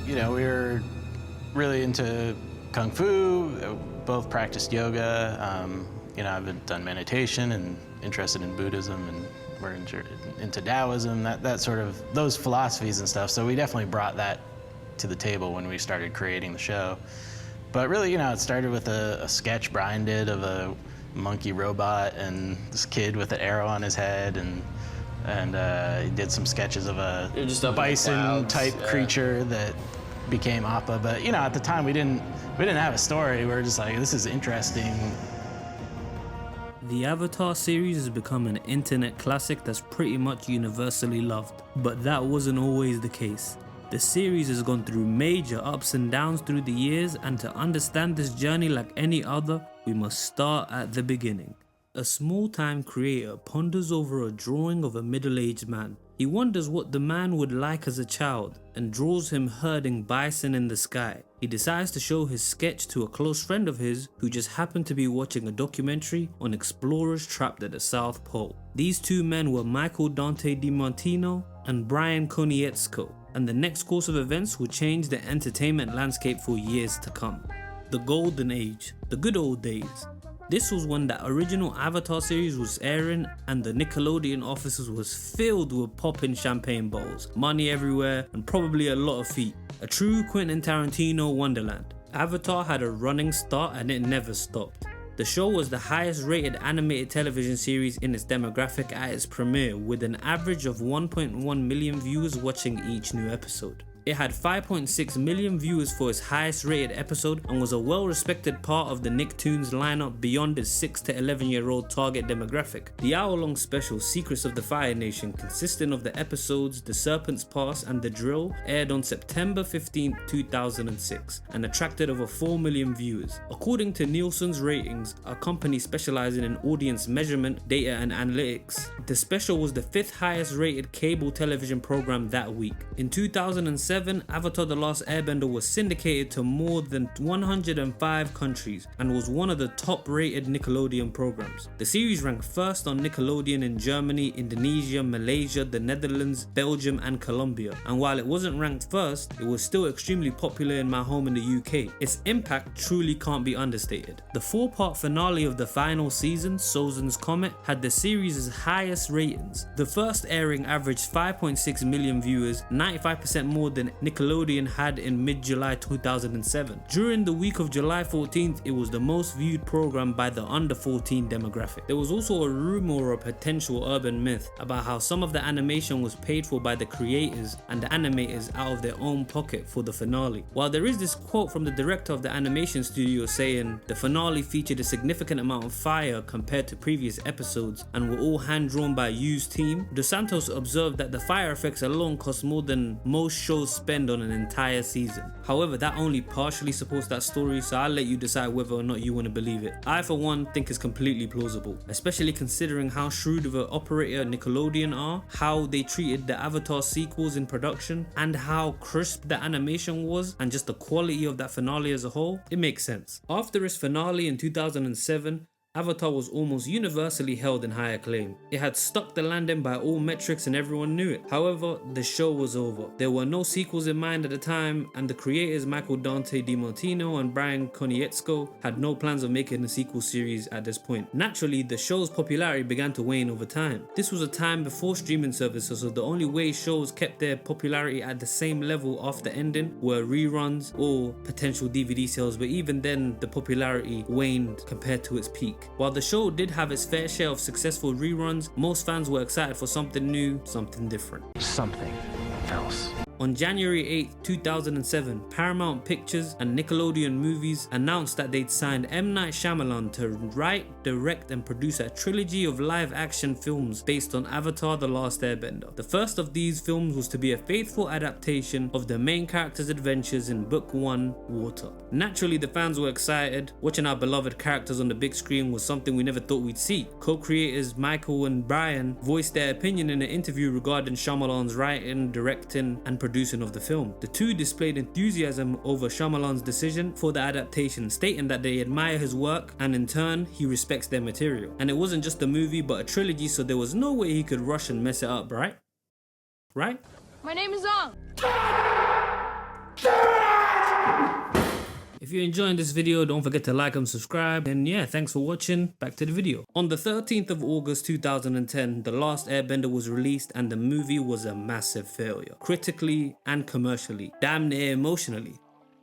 we were really into Kung Fu, both practiced yoga. I've done meditation and interested in Buddhism, and we're into Taoism, that sort of, those philosophies and stuff. So we definitely brought that to the table when we started creating the show. But really, it started with a sketch Brian did of a monkey robot and this kid with an arrow on his head, and he did some sketches of a bison type creature that became Appa. But at the time we didn't have a story. We were just like, this is interesting. The Avatar series has become an internet classic that's pretty much universally loved. But that wasn't always the case. The series has gone through major ups and downs through the years, and to understand this journey like any other, we must start at the beginning. A small-time creator ponders over a drawing of a middle-aged man. He wonders what the man would like as a child and draws him herding bison in the sky. He decides to show his sketch to a close friend of his who just happened to be watching a documentary on explorers trapped at the South Pole. These two men were Michael Dante DiMartino and Brian Konietzko, and the next course of events would change the entertainment landscape for years to come. The Golden Age, the good old days. This was when the original Avatar series was airing and the Nickelodeon offices was filled with popping champagne bottles, money everywhere, and probably a lot of feet. A true Quentin Tarantino wonderland. Avatar had a running start and it never stopped. The show was the highest rated animated television series in its demographic at its premiere, with an average of 1.1 million viewers watching each new episode. It had 5.6 million viewers for its highest rated episode and was a well respected part of the Nicktoons lineup beyond its 6 to 11 year old target demographic. The hour long special Secrets of the Fire Nation, consisting of the episodes The Serpent's Pass and The Drill, aired on September 15, 2006 and attracted over 4 million viewers. According to Nielsen's ratings, a company specializing in audience measurement, data and analytics, the special was the 5th highest rated cable television program that week. In 2007, Avatar The Last Airbender was syndicated to more than 105 countries and was one of the top rated Nickelodeon programs. The series ranked first on Nickelodeon in Germany, Indonesia, Malaysia, the Netherlands, Belgium and Colombia. And while it wasn't ranked first, it was still extremely popular in my home in the UK. Its impact truly can't be understated. The 4-part finale of the final season, Sozin's Comet, had the series' highest ratings. The first airing averaged 5.6 million viewers, 95% more than Nickelodeon had in mid-July 2007. During the week of July 14th, it was the most viewed program by the under 14 demographic. There was also a rumor or a potential urban myth about how some of the animation was paid for by the creators and the animators out of their own pocket for the finale. While there is this quote from the director of the animation studio saying the finale featured a significant amount of fire compared to previous episodes and were all hand-drawn by Yu's team, Dos Santos observed that the fire effects alone cost more than most shows spend on an entire season. However, that only partially supports that story, so I'll let you decide whether or not you want to believe it. I, for one, think it's completely plausible, especially considering how shrewd of an operator Nickelodeon are, how they treated the Avatar sequels in production, and how crisp the animation was, and just the quality of that finale as a whole. It makes sense. After its finale in 2007, Avatar was almost universally held in high acclaim. It had stuck the landing by all metrics and everyone knew it. However, the show was over. There were no sequels in mind at the time, and the creators Michael Dante DiMartino and Brian Konietzko had no plans of making a sequel series at this point. Naturally, the show's popularity began to wane over time. This was a time before streaming services, so the only way shows kept their popularity at the same level after ending were reruns or potential DVD sales, but even then the popularity waned compared to its peak. While the show did have its fair share of successful reruns, most fans were excited for something new, something different. Something else. On January 8, 2007, Paramount Pictures and Nickelodeon Movies announced that they'd signed M. Night Shyamalan to write, direct and produce a trilogy of live-action films based on Avatar The Last Airbender. The first of these films was to be a faithful adaptation of the main character's adventures in Book 1, Water. Naturally, the fans were excited. Watching our beloved characters on the big screen was something we never thought we'd see. Co-creators Michael and Brian voiced their opinion in an interview regarding Shyamalan's writing, directing and producing of the film. The two displayed enthusiasm over Shyamalan's decision for the adaptation, stating that they admire his work and in turn he respects their material. And it wasn't just a movie but a trilogy, so there was no way he could rush and mess it up, right? Right? My name is Ong. you're enjoying this video, don't forget to like and subscribe. And yeah, thanks for watching. Back to the video. On the 13th of August 2010, The Last Airbender was released and the movie was a massive failure. Critically and commercially. Damn near emotionally.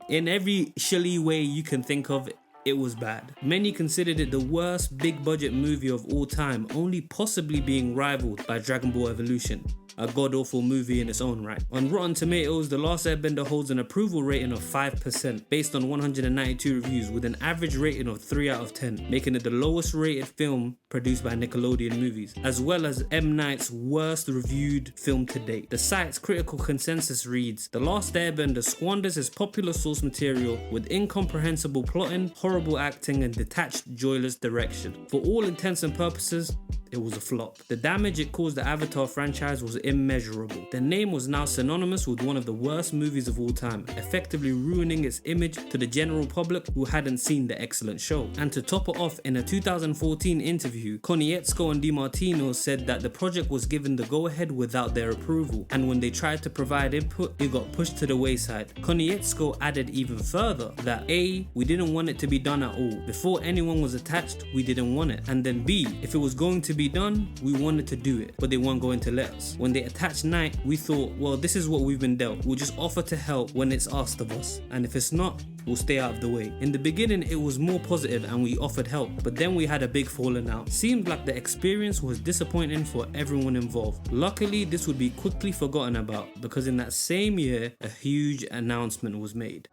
In every shilly way you can think of, it was bad. Many considered it the worst big budget movie of all time, only possibly being rivaled by Dragon Ball Evolution, a god-awful movie in its own right. On Rotten Tomatoes, The Last Airbender holds an approval rating of 5% based on 192 reviews with an average rating of 3 out of 10, making it the lowest rated film produced by Nickelodeon Movies, as well as M. Night's worst reviewed film to date. The site's critical consensus reads, The Last Airbender squanders his popular source material with incomprehensible plotting, horrible acting, and detached, joyless direction. For all intents and purposes, it was a flop. The damage it caused the Avatar franchise was immeasurable. The name was now synonymous with one of the worst movies of all time, effectively ruining its image to the general public who hadn't seen the excellent show. And to top it off, in a 2014 interview, Konietzko and DiMartino said that the project was given the go-ahead without their approval, and when they tried to provide input, it got pushed to the wayside. Konietzko added even further that A, we didn't want it to be done at all. Before anyone was attached, we didn't want it. And then B, if it was going to be done, we wanted to do it, but they weren't going to let us. When they attached Night, we thought, well, this is what we've been dealt. We'll just offer to help when it's asked of us, and if it's not, we'll stay out of the way. In the beginning, it was more positive and we offered help, but then we had a big falling out. Seemed like the experience was disappointing for everyone involved. Luckily, this would be quickly forgotten about because in that same year, a huge announcement was made.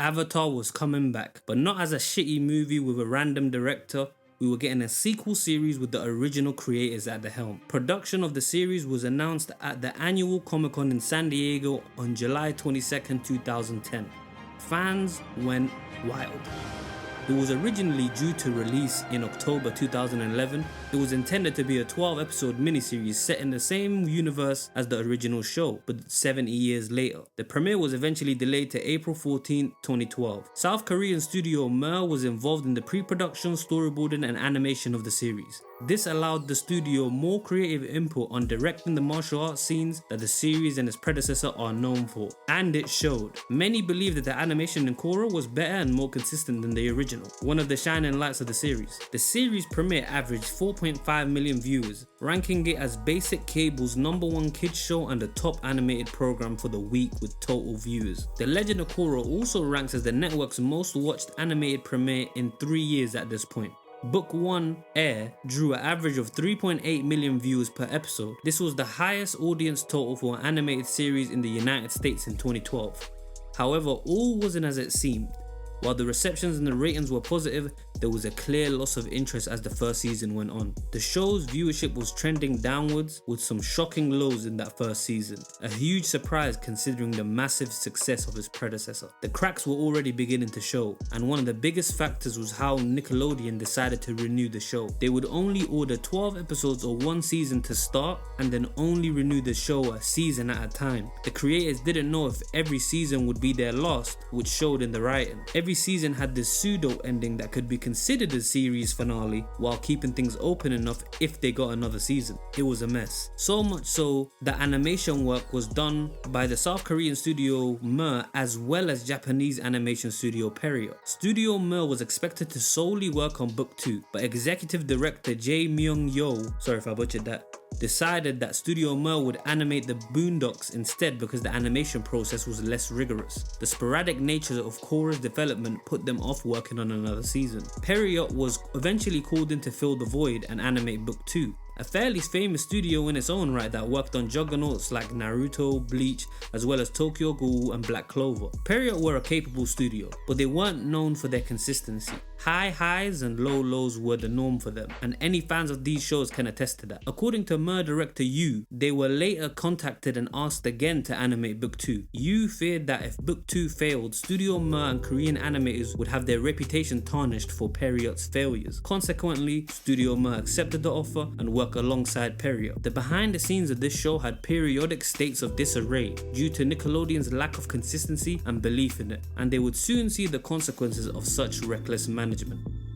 Avatar was coming back, but not as a shitty movie with a random director. We were getting a sequel series with the original creators at the helm. Production of the series was announced at the annual Comic-Con in San Diego on July 22nd, 2010. Fans went wild. It was originally due to release in October 2011. It was intended to be a 12-episode miniseries set in the same universe as the original show, but 70 years later. The premiere was eventually delayed to April 14, 2012. South Korean studio Mer was involved in the pre-production, storyboarding, and animation of the series. This allowed the studio more creative input on directing the martial arts scenes that the series and its predecessor are known for. And it showed. Many believe that the animation in Korra was better and more consistent than the original, one of the shining lights of the series. The series premiere averaged 4.5 million viewers, ranking it as basic cable's #1 kids show and the top animated program for the week with total viewers. The Legend of Korra also ranks as the network's most watched animated premiere in 3 years at this point. Book 1, Air, drew an average of 3.8 million viewers per episode. This was the highest audience total for an animated series in the United States in 2012. However, all wasn't as it seemed. While the receptions and the ratings were positive, there was a clear loss of interest as the first season went on. The show's viewership was trending downwards with some shocking lows in that first season. A huge surprise considering the massive success of its predecessor. The cracks were already beginning to show, and one of the biggest factors was how Nickelodeon decided to renew the show. They would only order 12 episodes or 1 season to start and then only renew the show a season at a time. The creators didn't know if every season would be their last, which showed in the writing. Every season had this pseudo ending that could be considered a series finale while keeping things open enough if they got another season. It was a mess. So much so that animation work was done by the South Korean studio Mer as well as Japanese animation studio Period. Studio Mer was expected to solely work on book 2, but executive director Jae Myung-yo, sorry if I butchered that, decided that Studio Mer would animate the Boondocks instead because the animation process was less rigorous. The sporadic nature of Korra's development put them off working on another season. Period was eventually called in to fill the void and animate book 2. A fairly famous studio in its own right that worked on juggernauts like Naruto, Bleach, as well as Tokyo Ghoul and Black Clover. Period were a capable studio, but they weren't known for their consistency. High highs and low lows were the norm for them, and any fans of these shows can attest to that. According to Mer director Yu, they were later contacted and asked again to animate book 2. Yu feared that if book 2 failed, Studio Mer and Korean animators would have their reputation tarnished for Period's failures. Consequently, Studio Mer accepted the offer and worked alongside Period. The behind the scenes of this show had periodic states of disarray due to Nickelodeon's lack of consistency and belief in it, and they would soon see the consequences of such reckless management.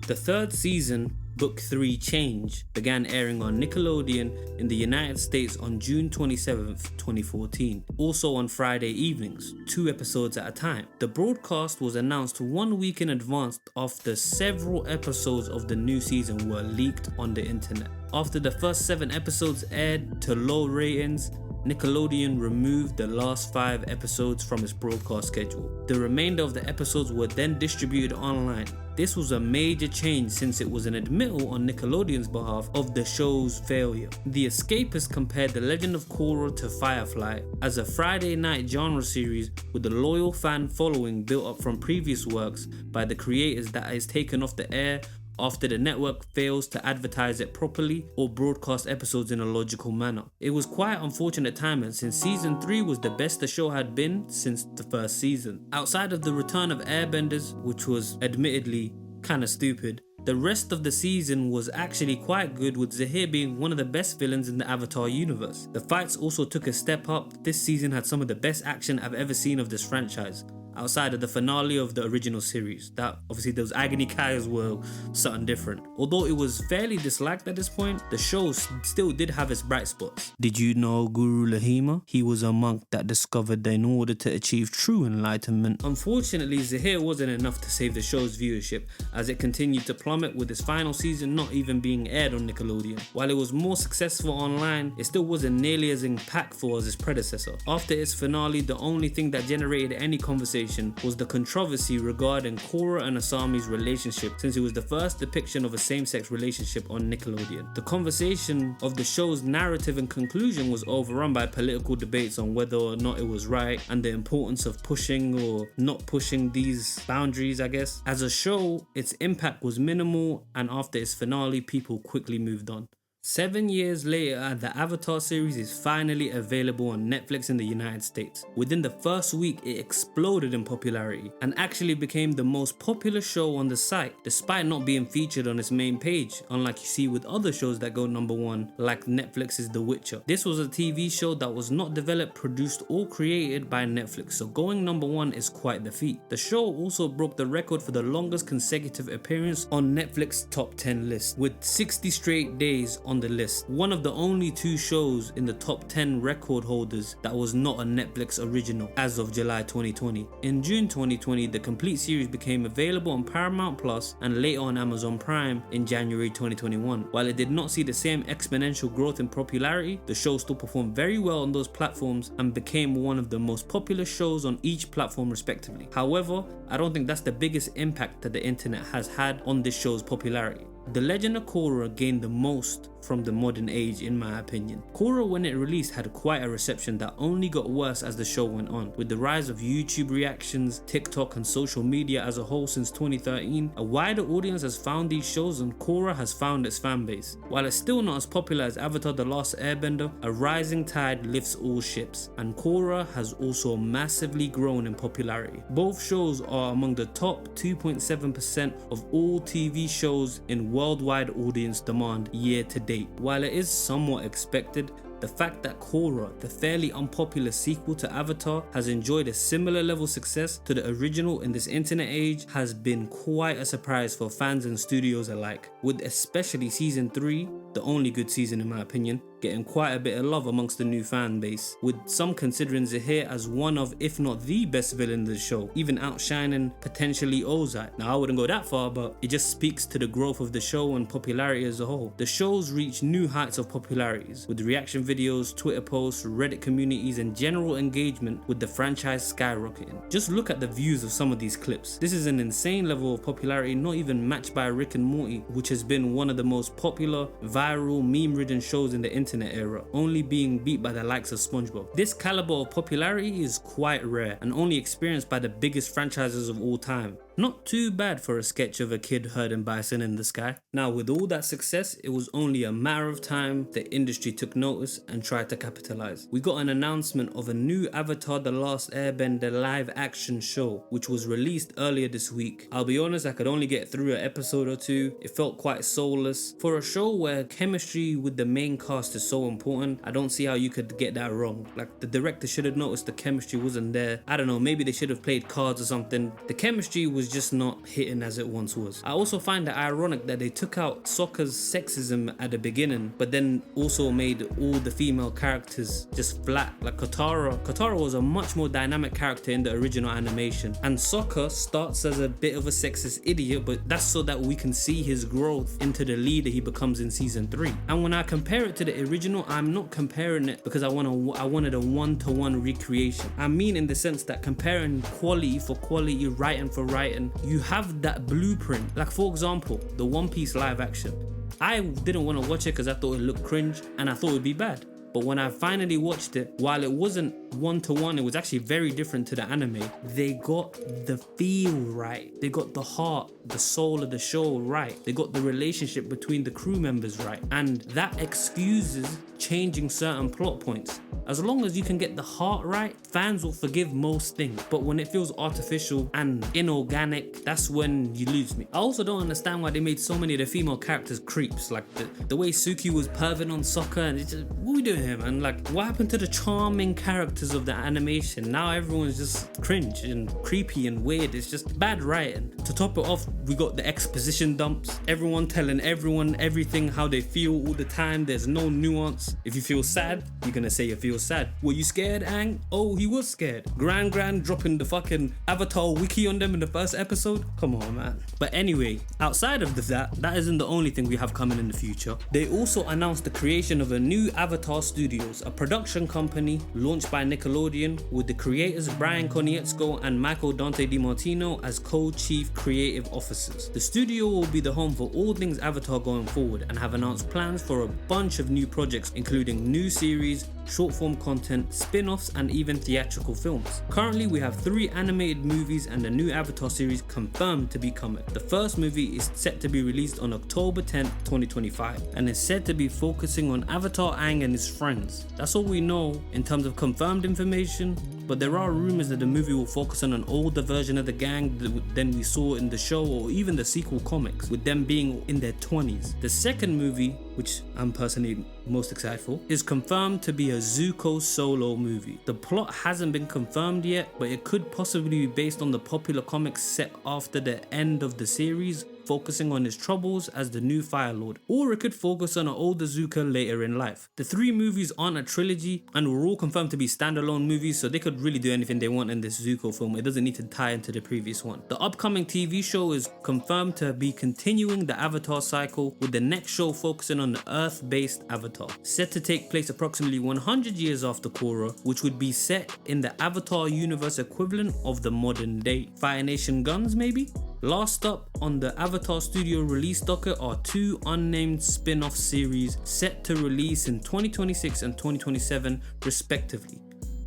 The third season Book 3 Change began airing on Nickelodeon in the United States on June 27th, 2014, also on Friday evenings, 2 episodes at a time. The broadcast was announced 1 week in advance after several episodes of the new season were leaked on the internet. After the first 7 episodes aired to low ratings, Nickelodeon removed the last 5 episodes from its broadcast schedule. The remainder of the episodes were then distributed online. This was a major change since it was an admittal on Nickelodeon's behalf of the show's failure. The Escapists compared The Legend of Korra to Firefly as a Friday night genre series with a loyal fan following built up from previous works by the creators that is taken off the air after the network fails to advertise it properly or broadcast episodes in a logical manner. It was quite unfortunate timing since season 3 was the best the show had been since the first season. Outside of the return of Airbenders, which was admittedly kinda stupid, the rest of the season was actually quite good, with Zahir being one of the best villains in the Avatar universe. The fights also took a step up. This season had some of the best action I've ever seen of this franchise, outside of the finale of the original series. That obviously those agony Kai's were something different. Although it was fairly disliked at this point, the show still did have its bright spots. Did you know Guru Lahima? He was a monk that discovered that in order to achieve true enlightenment. Unfortunately, Zahir wasn't enough to save the show's viewership, as it continued to plummet, with its final season not even being aired on Nickelodeon. While it was more successful online, it still wasn't nearly as impactful as its predecessor. After its finale, the only thing that generated any conversation was the controversy regarding Korra and Asami's relationship, since it was the first depiction of a same-sex relationship on Nickelodeon. The conversation of the show's narrative and conclusion was overrun by political debates on whether or not it was right and the importance of pushing or not pushing these boundaries, I guess. As a show, its impact was minimal, and after its finale, people quickly moved on. 7 years later, the Avatar series is finally available on Netflix in the United States. Within the first week, it exploded in popularity and actually became the most popular show on the site, despite not being featured on its main page, unlike you see with other shows that go number 1, like Netflix's The Witcher. This was a TV show that was not developed, produced, or created by Netflix, so going number 1 is quite the feat. The show also broke the record for the longest consecutive appearance on Netflix top 10 list, with 60 straight days on the list. One of the only 2 shows in the top 10 record holders that was not a Netflix original as of July 2020. In June 2020, the complete series became available on Paramount Plus and later on Amazon Prime in January 2021. While it did not see the same exponential growth in popularity, the show still performed very well on those platforms and became one of the most popular shows on each platform respectively. However, I don't think that's the biggest impact that the internet has had on this show's popularity. The Legend of Korra gained the most from the modern age, in my opinion. Korra, when it released, had quite a reception that only got worse as the show went on. With the rise of YouTube reactions, TikTok, and social media as a whole since 2013, a wider audience has found these shows, and Korra has found its fan base. While it's still not as popular as Avatar: The Last Airbender, a rising tide lifts all ships, and Korra has also massively grown in popularity. Both shows are among the top 2.7% of all TV shows in worldwide audience demand year to date. While it is somewhat expected, the fact that Korra, the fairly unpopular sequel to Avatar, has enjoyed a similar level of success to the original in this internet age has been quite a surprise for fans and studios alike, with especially season 3, the only good season in my opinion, getting quite a bit of love amongst the new fan base, with some considering Zahir as one of, if not the best villain in the show, even outshining potentially Ozai. Now I wouldn't go that far, but it just speaks to the growth of the show and popularity as a whole. The show's reached new heights of popularities, with reaction videos, Twitter posts, Reddit communities, and general engagement with the franchise skyrocketing. Just look at the views of some of these clips. This is an insane level of popularity, not even matched by Rick and Morty, which has been one of the most popular, viral, meme-ridden shows in the internet era, only being beat by the likes of SpongeBob. This caliber of popularity is quite rare and only experienced by the biggest franchises of all time. Not too bad for a sketch of a kid herding bison in the sky. Now, with all that success, it was only a matter of time the industry took notice and tried to capitalize. We got an announcement of a new Avatar: The Last Airbender live action show, which was released earlier this week. I'll be honest, I could only get through an episode or 2. It felt quite soulless. For a show where chemistry with the main cast is so important, I don't see how you could get that wrong. Like, the director should have noticed the chemistry wasn't there. I don't know, maybe they should have played cards or something. The chemistry was was just not hitting as it once was. I also find it ironic that they took out Sokka's sexism at the beginning, but then also made all the female characters just flat. Like Katara was a much more dynamic character in the original animation, and Sokka starts as a bit of a sexist idiot, but that's so that we can see his growth into the leader he becomes in season 3. And when I compare it to the original, I'm not comparing it because I wanted a one-to-one recreation. I mean in the sense that comparing quality for quality, writing for writing, you have that blueprint. Like for example, the One Piece live action. I didn't want to watch it because I thought it looked cringe and I thought it would be bad. But when I finally watched it, while it wasn't one-to-one, it was actually very different to the anime. They got the feel right. They got the heart, the soul of the show right. They got the relationship between the crew members right. And that excuses changing certain plot points. As long as you can get the heart right, fans will forgive most things. But when it feels artificial and inorganic, that's when you lose me. I also don't understand why they made so many of the female characters creeps. Like the way Suki was perving on Sokka, and it's just, what are we doing here, man? Like, what happened to the charming characters of the animation? Now everyone's just cringe and creepy and weird. It's just bad writing. To top it off, we got the exposition dumps. Everyone telling everyone everything, how they feel all the time. There's no nuance. If you feel sad, you're gonna say you feel sad. Were you scared, Aang? Oh, he was scared. Gran dropping the fucking Avatar wiki on them in the first episode? Come on, man. But anyway, outside of that isn't the only thing we have coming in the future. They also announced the creation of a new Avatar Studios, a production company launched by Nickelodeon with the creators Brian Konietzko and Michael Dante DiMartino as co-chief creative officers. The studio will be the home for all things Avatar going forward and have announced plans for a bunch of new projects, including new series, short-form content, spin-offs, and even theatrical films. Currently, we have 3 animated movies and a new Avatar series confirmed to be coming. The first movie is set to be released on October 10th, 2025, and is said to be focusing on Avatar Aang and his friends. That's all we know in terms of confirmed information, but there are rumors that the movie will focus on an older version of the gang than we saw in the show or even the sequel comics, with them being in their 20s. The second movie, which I'm personally most excited for, is confirmed to be a Zuko solo movie. The plot hasn't been confirmed yet, but it could possibly be based on the popular comics set after the end of the series, focusing on his troubles as the new Fire Lord, or it could focus on an older Zuko later in life. The 3 movies aren't a trilogy and were all confirmed to be standalone movies, so they could really do anything they want in this Zuko film. It doesn't need to tie into the previous one. The upcoming TV show is confirmed to be continuing the Avatar cycle, with the next show focusing on the Earth-based Avatar, set to take place approximately 100 years after Korra, which would be set in the Avatar universe equivalent of the modern day. Fire Nation guns, maybe? Last up on the Avatar Studio release docket are 2 unnamed spin-off series set to release in 2026 and 2027 respectively.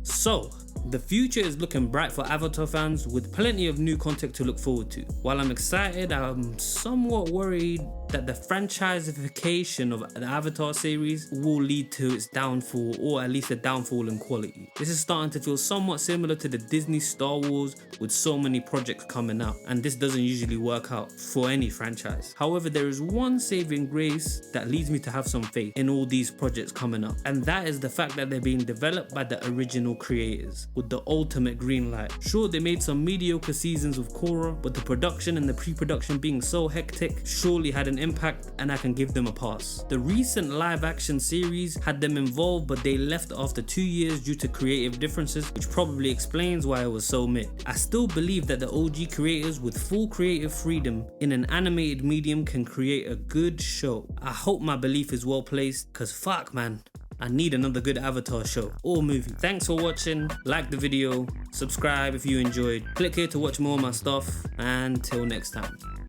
So, the future is looking bright for Avatar fans, with plenty of new content to look forward to. While I'm excited, I'm somewhat worried that the franchiseification of the Avatar series will lead to its downfall, or at least a downfall in quality. This is starting to feel somewhat similar to the Disney Star Wars, with so many projects coming out, and this doesn't usually work out for any franchise. However, there is one saving grace that leads me to have some faith in all these projects coming up, and that is the fact that they're being developed by the original creators, with the ultimate green light. Sure, they made some mediocre seasons with Korra, but the production and the pre-production being so hectic surely had an impact, and I can give them a pass. The recent live action series had them involved, but they left after 2 years due to creative differences, which probably explains why it was so mid. I still believe that the OG creators with full creative freedom in an animated medium can create a good show. I hope my belief is well placed, cause fuck man, I need another good Avatar show or movie. Thanks for watching, like the video, subscribe if you enjoyed, click here to watch more of my stuff, and till next time.